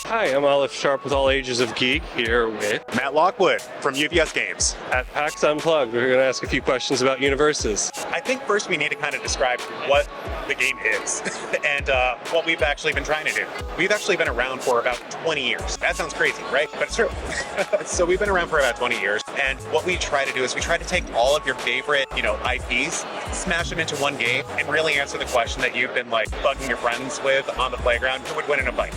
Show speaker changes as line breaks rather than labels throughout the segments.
Hi, I'm Olive Sharp with All Ages of Geek, here with
Matt Lockwood from UVS Games.
at PAX Unplugged. We're going to ask a few questions about UniVersus.
I think first we need to kind of describe what the game is and what we've actually been trying to do. We've actually been around for about 20 years. That sounds crazy, right? But it's true. So we've been around for about 20 years, and what we try to do is we try to take all of your favorite, IPs, smash them into one game, and really answer the question that you've been bugging your friends with on the playground: who would win in a fight?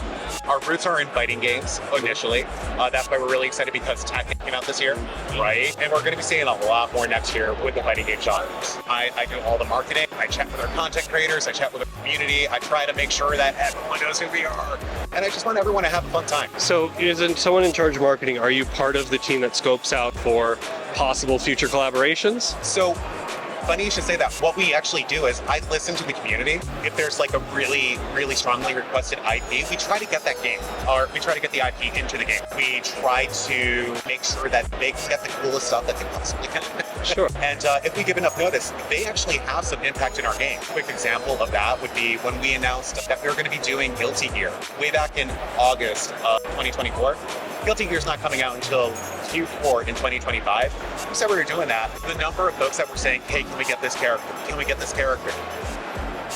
Our roots are in fighting games initially. That's why we're really excited, because Tekken came out this year, right? And we're going to be seeing a lot more next year with the fighting game genres. I do all the marketing. I chat with our content creators. I chat with the community. I try to make sure that everyone knows who we are. And I just want everyone to have a fun time.
So, isn't someone in charge of marketing, are you part of the team that scopes out for possible future collaborations?
So, funny you should say that. What we actually do is I listen to the community. If there's a really, really strongly requested IP, we try to get that game, or we try to get the IP into the game. We try to make sure that they can get the coolest stuff that they possibly can.
Sure.
And if we give enough notice, they actually have some impact in our game. A quick example of that would be when we announced that we were going to be doing Guilty Gear way back in August of 2024. Guilty Gear's not coming out until Q4 in 2025. We said we were doing that. The number of folks that were saying, hey, can we get this character? Can we get this character?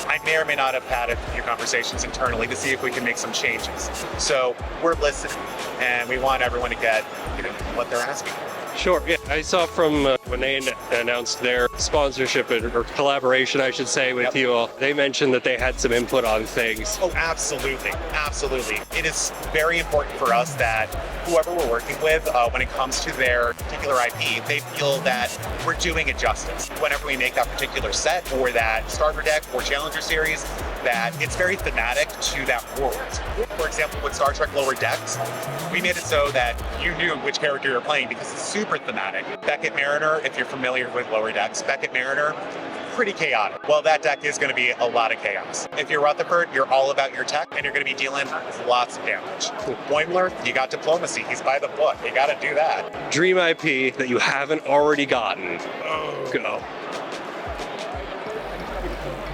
I may or may not have had a few conversations internally to see if we can make some changes. So we're listening, and we want everyone to get what they're asking for.
Sure, yeah. I saw from when they announced their sponsorship or collaboration, I should say, with you all, they mentioned that they had some input on things.
Oh, absolutely. Absolutely. It is very important for us that whoever we're working with, when it comes to their particular IP, they feel that we're doing it justice. Whenever we make that particular set or that starter deck or challenger series, that it's very thematic to that world. For example, with Star Trek Lower Decks, we made it so that you knew which character you're playing because it's super thematic. Beckett Mariner, if you're familiar with Lower Decks, Beckett Mariner, pretty chaotic. Well, that deck is going to be a lot of chaos. If you're Rutherford, you're all about your tech, and you're going to be dealing lots of damage. Boimler, you got diplomacy. He's by the book. You got to do that.
Dream IP that you haven't already gotten.
Oh.
Go.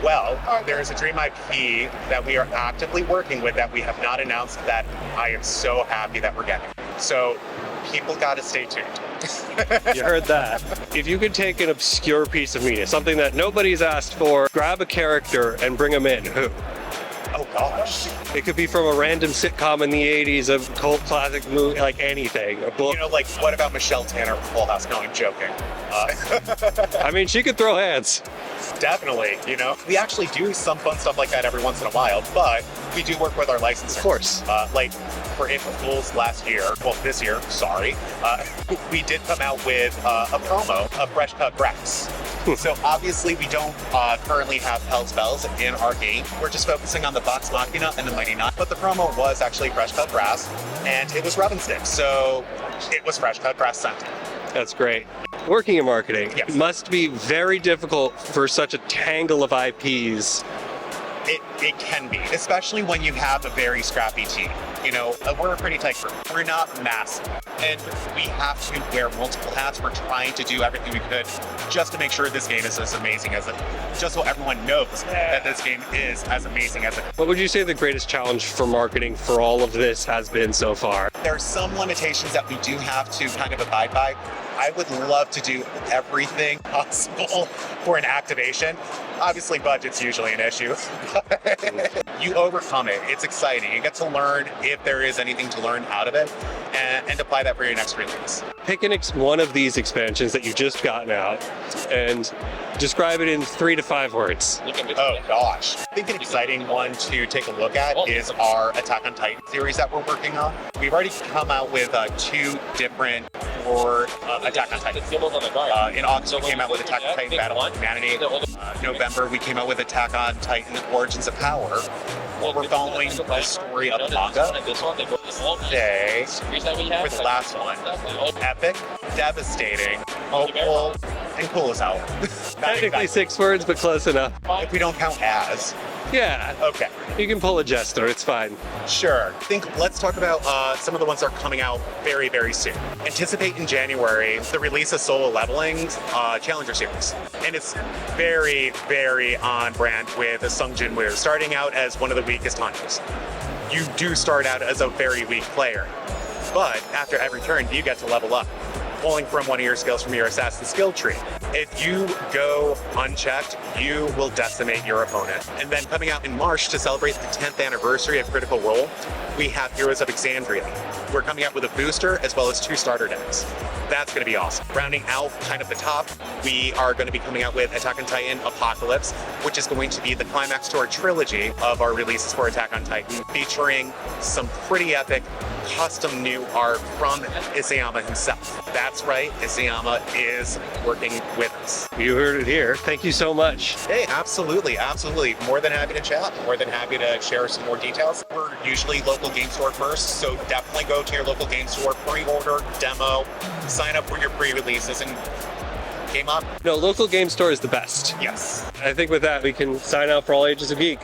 Well, there is a dream IP that we are actively working with that we have not announced, that I am so happy that we're getting. So people got to stay tuned.
You heard that. If you could take an obscure piece of media, something that nobody's asked for, grab a character and bring them in, who?
Oh gosh.
It could be from a random sitcom in the 80s, a cult classic movie, anything, a book.
What about Michelle Tanner from Full House? No, I'm joking.
I mean, she could throw hands.
Definitely, We actually do some fun stuff like that every once in a while, but we do work with our licensors.
Of course.
For April Fools last year, this year, sorry, we did come out with a promo of fresh cut grass. So obviously we don't currently have held spells in our game. We're just focusing on the Vox Machina and the Mighty Nine. But the promo was actually fresh cut grass, and it was rubbing sticks. So it was fresh cut grass scented.
That's great. Working in marketing,
Yes.
must be very difficult for such a tangle of IPs.
It can be, especially when you have a very scrappy team. We're a pretty tight group. We're not massive, and we have to wear multiple hats. We're trying to do everything we could just to make sure this game is as amazing as it, just so everyone knows that this game is as amazing as it.
What would you say the greatest challenge for marketing for all of this has been so far?
There are some limitations that we do have to kind of abide by. I would love to do everything possible for an activation. Obviously, budget's usually an issue. You overcome it. It's exciting. You get to learn if there is anything to learn out of it, and apply that for your next release.
Pick one of these expansions that you've just gotten out and describe it in 3 to 5 words.
Oh gosh. I think an exciting one to take a look at is our Attack on Titan series that we're working on. We've already come out with 2 different for Attack on Titan. In August, we came out with Attack on Titan Battle of Humanity. November, we came out with Attack on Titan Origins of Power. We're following the story of the manga. Today, for the last one, epic, devastating, hopeful, and cool as hell.
Technically 6 words, but close enough.
If we don't count as.
Yeah.
Okay.
You can pull a Jester, it's fine.
Sure. Let's talk about some of the ones that are coming out very, very soon. Anticipate in January the release of Solo Leveling's Challenger Series. And it's very, very on brand with Sung Jin Woo, starting out as one of the weakest hunters. you do start out as a very weak player. But after every turn, you get to level up, pulling from one of your skills from your assassin skill tree. If you go unchecked, you will decimate your opponent. And then coming out in March to celebrate the 10th anniversary of Critical Role, we have Heroes of Exandria. We're coming out with a booster as well as 2 starter decks. That's going to be awesome. Rounding out kind of the top, we are going to be coming out with Attack on Titan Apocalypse, which is going to be the climax to our trilogy of our releases for Attack on Titan, featuring some pretty epic custom new art from Isayama himself. That's right, Isayama is working with us.
You heard it here. Thank you so much.
Hey, absolutely. More than happy to chat. More than happy to share some more details. We're usually local game store first, so definitely go to your local game store, pre-order, demo, sign up for your pre-releases, and game up.
No, local game store is the best.
Yes.
I think with that, we can sign out for all ages of geek.